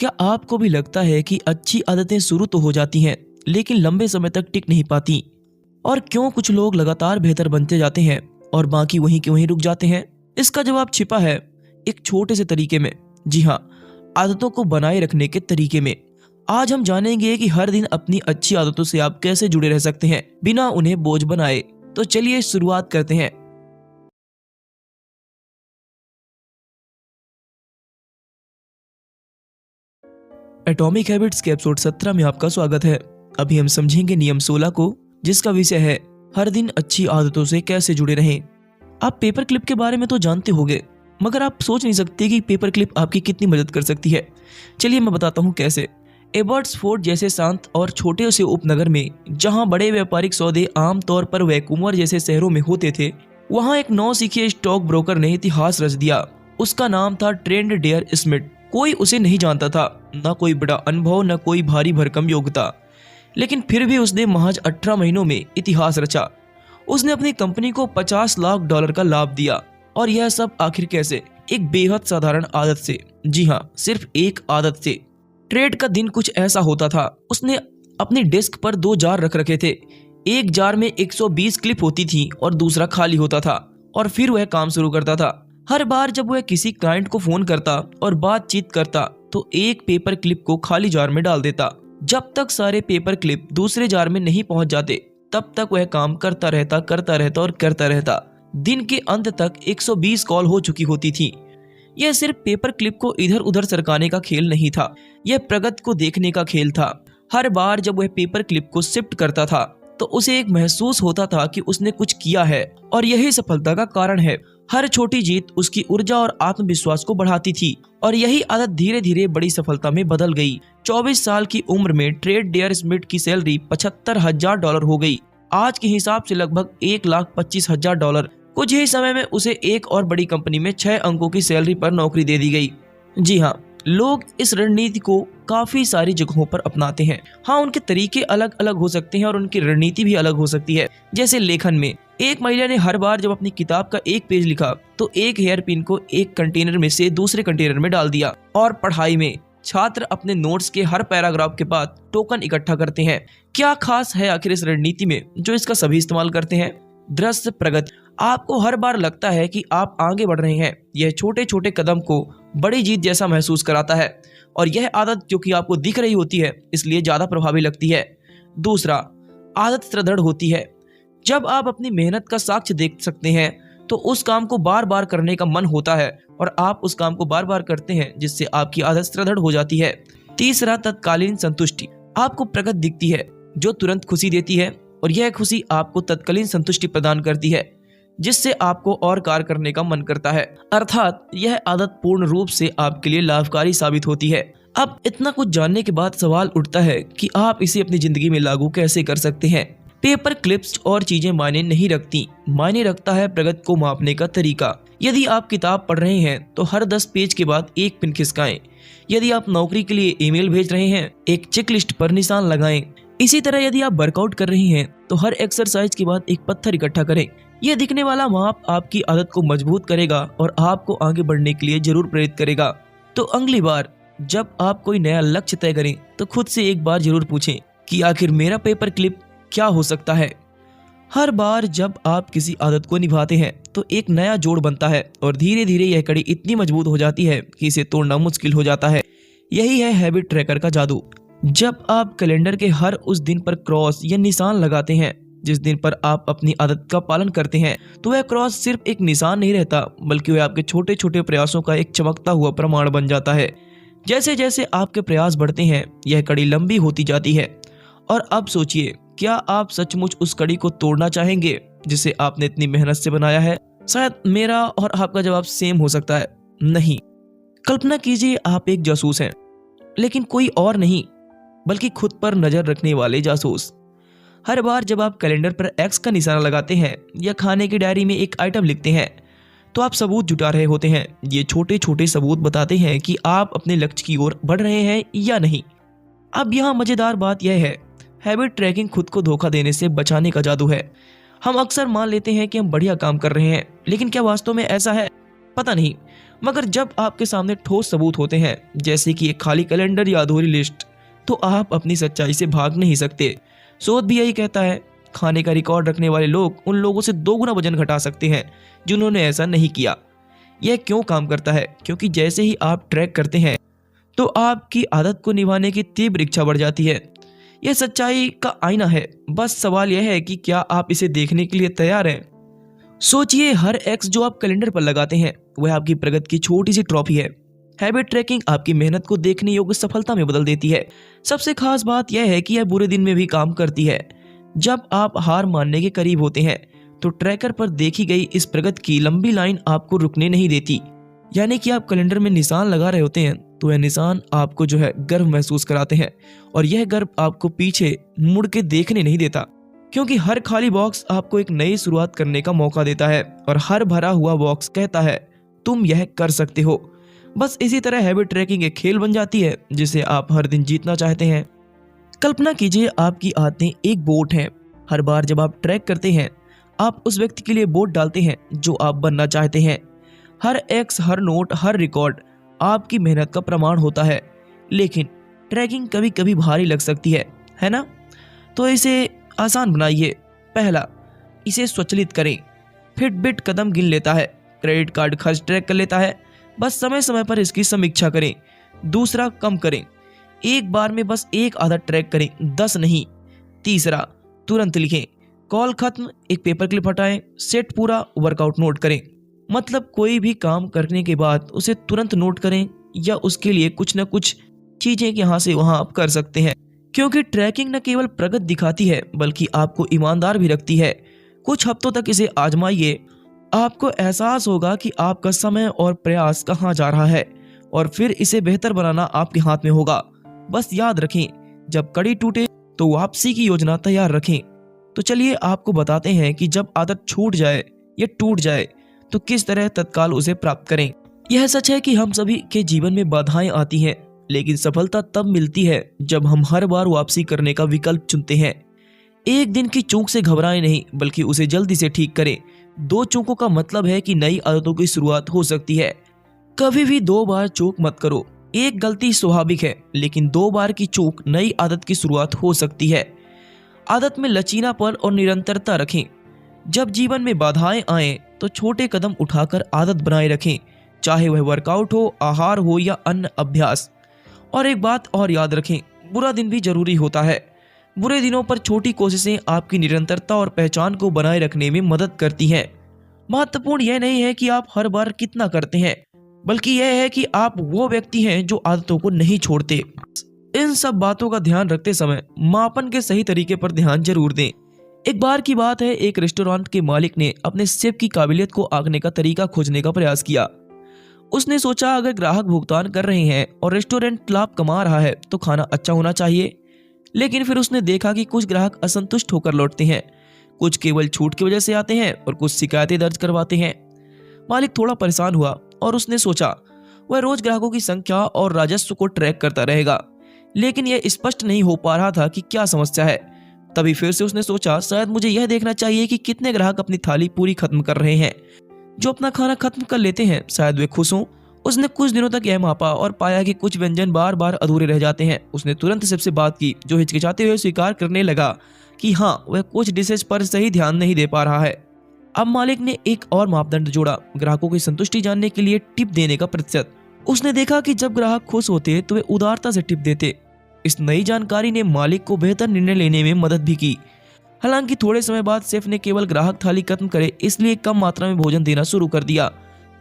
क्या आपको भी लगता है कि अच्छी आदतें शुरू तो हो जाती हैं लेकिन लंबे समय तक टिक नहीं पाती? और क्यों कुछ लोग लगातार बेहतर बनते जाते हैं और बाकी वहीं के वहीं रुक जाते हैं? इसका जवाब छिपा है एक छोटे से तरीके में। जी हाँ, आदतों को बनाए रखने के तरीके में। आज हम जानेंगे कि हर दिन अपनी अच्छी आदतों से आप कैसे जुड़े रह सकते हैं बिना उन्हें बोझ बनाए। तो चलिए शुरुआत करते हैं। एटॉमिक हैबिट्स के एपिसोड 17 में आपका स्वागत है। अभी हम समझेंगे नियम 16 को, जिसका विषय है हर दिन अच्छी आदतों से कैसे जुड़े रहें। आप पेपर क्लिप के बारे में तो जानते होंगे, मगर आप सोच नहीं सकते कि पेपर क्लिप आपकी कितनी मदद कर सकती है। चलिए मैं बताता हूँ कैसे। एबर्ट्सफोर्ड जैसे शांत और छोटे से उपनगर में, जहाँ बड़े व्यापारिक सौदे आमतौर पर वैंकूवर जैसे शहरों में होते थे, वहाँ एक नौसिखिए स्टॉक ब्रोकर ने इतिहास रच दिया। उसका नाम था ट्रेंड डेयर स्मिथ। कोई उसे नहीं जानता था, ना कोई बड़ा अनुभव, ना कोई भारी भरकम योग्यता, लेकिन फिर भी उसने महज 18 महीनों में इतिहास रचा। उसने अपनी कंपनी को $50 लाख का लाभ दिया। और यह सब आखिर कैसे? एक बेहद साधारण आदत से। जी हाँ, सिर्फ एक आदत से। ट्रेड का दिन कुछ ऐसा होता था। उसने अपनी डेस्क पर 2 जार रख रखे थे। एक जार में 120 क्लिप होती थी और दूसरा खाली होता था। और फिर वह काम शुरू करता था। हर बार जब वह किसी क्लाइंट को फोन करता और बातचीत करता तो एक पेपर क्लिप को खाली जार में डाल देता। जब तक सारे पेपर क्लिप दूसरे जार में नहीं पहुंच जाते, तब तक वह काम करता रहता। दिन के अंत तक 120 कॉल हो चुकी होती थी। यह सिर्फ पेपर क्लिप को इधर उधर सरकाने का खेल नहीं था, यह प्रगति को देखने का खेल था। हर बार जब वह पेपर क्लिप को शिफ्ट करता था तो उसे एक महसूस होता था कि उसने कुछ किया है, और यही सफलता का कारण है। हर छोटी जीत उसकी ऊर्जा और आत्मविश्वास को बढ़ाती थी, और यही आदत धीरे धीरे बड़ी सफलता में बदल गई। 24 साल की उम्र में ट्रेड डेयर स्मिथ की सैलरी $75,000 हो गई। आज के हिसाब से लगभग $1,25,000। कुछ ही समय में उसे एक और बड़ी कंपनी में 6 अंकों की सैलरी पर नौकरी दे दी गई। जी हाँ, लोग इस रणनीति को काफी सारी जगहों पर अपनाते हैं। हाँ, उनके तरीके अलग अलग हो सकते हैं और उनकी रणनीति भी अलग हो सकती है। जैसे लेखन में, एक महिला ने हर बार जब अपनी किताब का एक पेज लिखा तो एक हेयर पिन को एक कंटेनर में से दूसरे कंटेनर में डाल दिया। और पढ़ाई में, छात्र अपने नोट्स के हर पैराग्राफ के बाद टोकन इकट्ठा करते हैं। क्या खास है आखिर इस रणनीति में जो इसका सभी इस्तेमाल करते हैं? दृश्य प्रगति। आपको हर बार लगता है कि आप आगे बढ़ रहे हैं। यह छोटे छोटे कदम को बड़ी जीत जैसा महसूस कराता है, और यह आदत क्योंकि आपको दिख रही होती है इसलिए ज्यादा प्रभावी लगती है। दूसरा, आदत सुदृढ़ होती है। जब आप अपनी मेहनत का साक्ष्य देख सकते हैं तो उस काम को बार बार करने का मन होता है, और आप उस काम को बार बार करते हैं, जिससे आपकी आदत सुदृढ़ हो जाती है। तीसरा, तत्कालीन संतुष्टि। आपको प्रगति दिखती है जो तुरंत खुशी देती है, और यह खुशी आपको तत्कालीन संतुष्टि प्रदान करती है, जिससे आपको और कार्य करने का मन करता है। अर्थात यह आदत पूर्ण रूप से आपके लिए लाभकारी साबित होती है। अब इतना कुछ जानने के बाद सवाल उठता है कि आप इसे अपनी जिंदगी में लागू कैसे कर सकते हैं। पेपर क्लिप्स और चीजें मायने नहीं रखती, मायने रखता है प्रगति को मापने का तरीका। यदि आप किताब पढ़ रहे हैं तो हर 10 पेज के बाद एक पिन खिसकाएं। यदि आप नौकरी के लिए ईमेल भेज रहे हैं, एक चेक लिस्ट पर निशान लगाएं। इसी तरह यदि आप वर्कआउट कर रहे हैं तो हर एक्सरसाइज के बाद एक पत्थर इकट्ठा करें। यह दिखने वाला माप आपकी आदत को मजबूत करेगा और आपको आगे बढ़ने के लिए जरूर प्रेरित करेगा। तो अगली बार जब आप कोई नया लक्ष्य तय करें तो खुद से एक बार जरूर पूछें कि आखिर मेरा पेपर क्लिप क्या हो सकता है। हर बार जब आप किसी आदत को निभाते हैं तो एक नया जोड़ बनता है, और धीरे धीरे यह कड़ी इतनी मजबूत हो जाती है कि इसे तोड़ना मुश्किल हो जाता है। यही है हैबिट ट्रैकर का जादू। जब आप कैलेंडर के हर उस दिन पर क्रॉस या निशान लगाते हैं जिस दिन पर आप अपनी आदत का पालन करते हैं, तो वह क्रॉस सिर्फ एक निशान नहीं रहता, बल्कि वह आपके छोटे छोटे प्रयासों का एक चमकता हुआ प्रमाण बन जाता है। जैसे जैसे आपके प्रयास बढ़ते हैं, यह कड़ी लंबी होती जाती है। और अब सोचिए, क्या आप सचमुच उस कड़ी को तोड़ना चाहेंगे जिसे आपने इतनी मेहनत से बनाया है? शायद मेरा और आपका जवाब सेम हो सकता है, नहीं। कल्पना कीजिए आप एक जासूस हैं, लेकिन कोई और नहीं बल्कि खुद पर नजर रखने वाले जासूस। हर बार जब आप कैलेंडर पर एक्स का निशाना लगाते हैं या खाने की डायरी में एक आइटम लिखते हैं, तो आप सबूत जुटा रहे होते हैं। ये छोटे छोटे सबूत बताते हैं कि आप अपने लक्ष्य की ओर बढ़ रहे हैं या नहीं। अब यहाँ मजेदार बात यह है, हैबिट ट्रैकिंग खुद को धोखा देने से बचाने का जादू है। हम अक्सर मान लेते हैं कि हम बढ़िया काम कर रहे हैं, लेकिन क्या वास्तव में ऐसा है? पता नहीं। मगर जब आपके सामने ठोस सबूत होते हैं, जैसे कि एक खाली कैलेंडर या अधूरी लिस्ट, तो आप अपनी सच्चाई से भाग नहीं सकते। शोध भी यही कहता है, खाने का रिकॉर्ड रखने वाले लोग उन लोगों से 2 गुना वजन घटा सकते हैं जिन्होंने ऐसा नहीं किया। यह क्यों काम करता है? क्योंकि जैसे ही आप ट्रैक करते हैं तो आपकी आदत को निभाने की तीव्र इच्छा बढ़ जाती है। यह सच्चाई का आईना है। बस सवाल यह है कि क्या आप इसे देखने के लिए तैयार हैं? सोचिए, हर एक्स जो आप कैलेंडर पर लगाते हैं वह आपकी प्रगति की छोटी सी ट्रॉफी है। हैबिट ट्रैकिंग आपकी मेहनत को देखने योग्य सफलता में बदल देती है। सबसे खास बात यह है कि यह बुरे दिन में भी काम करती है। जब आप हार मानने के करीब होते हैं तो ट्रैकर पर देखी गई इस प्रगति की लंबी लाइन आपको रुकने नहीं देती। यानी कि आप कैलेंडर में निशान लगा रहे होते हैं तो यह निशान आपको गर्व महसूस कराते हैं, और यह गर्व आपको पीछे मुड़ के देखने नहीं देता, क्योंकि हर खाली बॉक्स आपको एक नई शुरुआत करने का मौका देता है, और हर भरा हुआ बॉक्स कहता है तुम यह कर सकते हो। बस इसी तरह हैबिट ट्रैकिंग एक खेल बन जाती है जिसे आप हर दिन जीतना चाहते हैं। कल्पना कीजिए, आपकी आदतें एक बोट हैं। हर बार जब आप ट्रैक करते हैं, आप उस व्यक्ति के लिए बोट डालते हैं जो आप बनना चाहते हैं। हर एक्स, हर नोट, हर रिकॉर्ड आपकी मेहनत का प्रमाण होता है। लेकिन ट्रैकिंग कभी कभी भारी लग सकती है ना? तो इसे आसान बनाइए। पहला, इसे स्वचालित करें। फिटबिट कदम गिन लेता है, क्रेडिट कार्ड खर्च ट्रैक कर लेता है, बस समय समय पर इसकी समीक्षा करें। दूसरा, कम करें। एक बार में बस एक आदत ट्रैक करें, 10 नहीं। तीसरा, तुरंत लिखें। कॉल खत्म, एक पेपर क्लिप हटाएं, सेट पूरा, वर्कआउट नोट करें। मतलब कोई भी काम करने के बाद उसे तुरंत नोट करें, या उसके लिए कुछ न कुछ चीजें यहाँ से वहाँ आप कर सकते हैं, क्योंकि ट्रैकिंग न केवल प्रगति दिखाती है बल्कि आपको ईमानदार भी रखती है। कुछ हफ्तों तक इसे आजमाइए, आपको एहसास होगा कि आपका समय और प्रयास कहाँ जा रहा है, और फिर इसे बेहतर बनाना आपके हाथ में होगा। बस याद रखें, जब कड़ी टूटे तो वापसी की योजना तैयार रखें। तो चलिए आपको बताते हैं कि जब आदत छूट जाए या टूट जाए तो किस तरह तत्काल उसे प्राप्त करें। यह सच है कि हम सभी के जीवन में बाधाएं आती हैं, लेकिन सफलता तब मिलती है जब हम हर बार वापसी करने का विकल्प चुनते हैं। एक दिन की चूक से घबराएं नहीं, बल्कि उसे जल्दी से ठीक करें। 2 चूकों का मतलब है कि नई आदतों की शुरुआत हो सकती है। कभी भी 2 बार चूक मत करो। एक गलती स्वाभाविक है, लेकिन 2 बार की चूक नई आदत की शुरुआत हो सकती है। आदत में लचीलापन और निरंतरता रखें। जब जीवन में बाधाएं आएं तो छोटे कदम उठाकर आदत बनाए रखें, चाहे वह वर्कआउट हो, आहार हो या अन्य अभ्यास। और एक बात और याद रखें, बुरा दिन भी जरूरी होता है। बुरे दिनों पर छोटी कोशिशें आपकी निरंतरता और पहचान को बनाए रखने में मदद करती हैं। महत्वपूर्ण यह नहीं है कि आप हर बार कितना करते हैं, बल्कि यह है कि आप वो व्यक्ति हैं जो आदतों को नहीं छोड़ते। इन सब बातों का ध्यान रखते समय मापन के सही तरीके पर ध्यान जरूर दें। एक बार की बात है, एक रेस्टोरेंट के मालिक ने अपने शेफ की काबिलियत को आंकने का तरीका खोजने का प्रयास किया। उसने सोचा, अगर ग्राहक भुगतान कर रहे हैं और रेस्टोरेंट लाभ कमा रहा है तो खाना अच्छा होना चाहिए। लेकिन फिर उसने देखा कि कुछ ग्राहक असंतुष्ट होकर लौटते हैं, कुछ केवल छूट की वजह से आते हैं और कुछ शिकायतें दर्ज करवाते हैं। मालिक थोड़ा परेशान हुआ और उसने सोचा वह रोज ग्राहकों की संख्या और राजस्व को ट्रैक करता रहेगा, लेकिन यह स्पष्ट नहीं हो पा रहा था कि क्या समस्या है। तभी फिर से उसने सोचा, शायद मुझे यह देखना चाहिए कि कितने ग्राहक अपनी थाली पूरी खत्म कर रहे हैं। जो अपना खाना खत्म कर लेते हैं शायद वे खुश हों। उसने कुछ दिनों तक यह मापा और पाया कि कुछ व्यंजन बार बार अधूरे रह जाते हैं। उसने तुरंत सबसे बात की, जो हिचकिचाते हुए स्वीकार करने लगा कि हाँ, वह कुछ डिशेज पर सही ध्यान नहीं दे पा रहा है। अब मालिक ने एक और मापदंड जोड़ा, ग्राहकों की संतुष्टि जानने के लिए टिप देने का प्रतिशत। उसने देखा कि जब ग्राहक खुश होते तो वे उदारता से टिप देते। इस नई जानकारी ने मालिक को बेहतर निर्णय लेने में मदद भी की। हालांकि थोड़े समय बाद शेफ ने केवल ग्राहक थाली खत्म करे इसलिए कम मात्रा में भोजन देना शुरू कर दिया।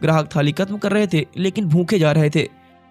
ग्राहक थाली खत्म कर रहे थे लेकिन भूखे जा रहे थे।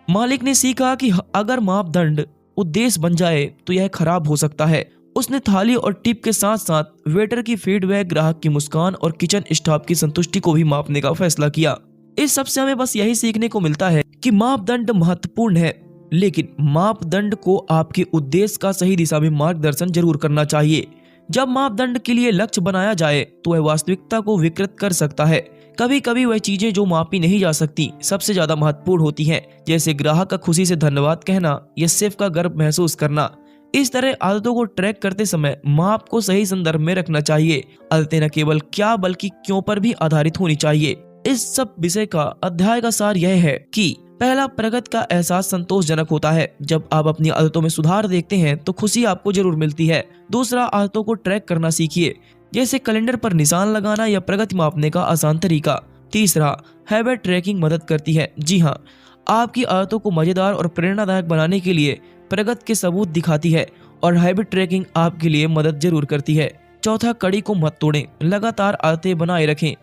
मालिक ने सीखा कि अगर मापदंड उद्देश्य बन जाए तो यह खराब हो सकता है। उसने थाली और टिप के साथ साथ वेटर की फीडबैक, ग्राहक की मुस्कान और किचन स्टाफ की संतुष्टि को भी मापने का फैसला किया। इस सबसे हमें बस यही सीखने को मिलता है कि मापदंड महत्वपूर्ण है, लेकिन मापदंड को आपके उद्देश्य का सही दिशा में मार्गदर्शन जरूर करना चाहिए। जब मापदंड के लिए लक्ष्य बनाया जाए तो वह वास्तविकता को विकृत कर सकता है। कभी कभी वह चीजें जो मापी नहीं जा सकती सबसे ज्यादा महत्वपूर्ण होती हैं, जैसे ग्राहक का खुशी से धन्यवाद कहना या शेफ का गर्व महसूस करना। इस तरह आदतों को ट्रैक करते समय माप को सही संदर्भ में रखना चाहिए। आदतें न केवल क्या बल्कि क्यों पर भी आधारित होनी चाहिए। इस सब विषय का अध्याय का सार यह है कि पहला, प्रगति का एहसास संतोषजनक होता है। जब आप अपनी आदतों में सुधार देखते हैं तो खुशी आपको जरूर मिलती है। दूसरा, आदतों को ट्रैक करना सीखिए, जैसे कैलेंडर पर निशान लगाना या प्रगति मापने का आसान तरीका। तीसरा, हैबिट ट्रैकिंग मदद करती है। जी हाँ, आपकी आदतों को मजेदार और प्रेरणादायक बनाने के लिए प्रगति के सबूत दिखाती है और हैबिट ट्रैकिंग आपके लिए मदद जरूर करती है। चौथा, कड़ी को मत तोड़ें, लगातार आदतें बनाए रखें।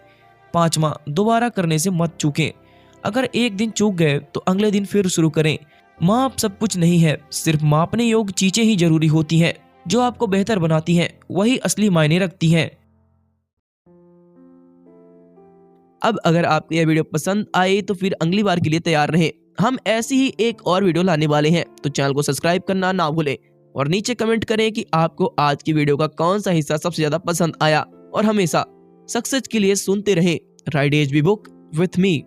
पांचवा, दोबारा करने से मत चूकें। अगर एक दिन चूक गए तो अगले दिन फिर शुरू करें। माप सब कुछ नहीं है, सिर्फ मापने योग्य चीजें ही जरूरी होती हैं। जो आपको बेहतर बनाती हैं वही असली मायने रखती हैं। अब अगर आपको यह वीडियो पसंद आए तो फिर अगली बार के लिए तैयार रहें। हम ऐसी ही एक और वीडियो लाने वाले हैं, तो चैनल को सब्सक्राइब करना ना भूलें और नीचे कमेंट करें कि आपको आज की वीडियो का कौन सा हिस्सा सबसे ज्यादा पसंद आया। और हमेशा सक्सेस के लिए सुनते रहें right as be book with me.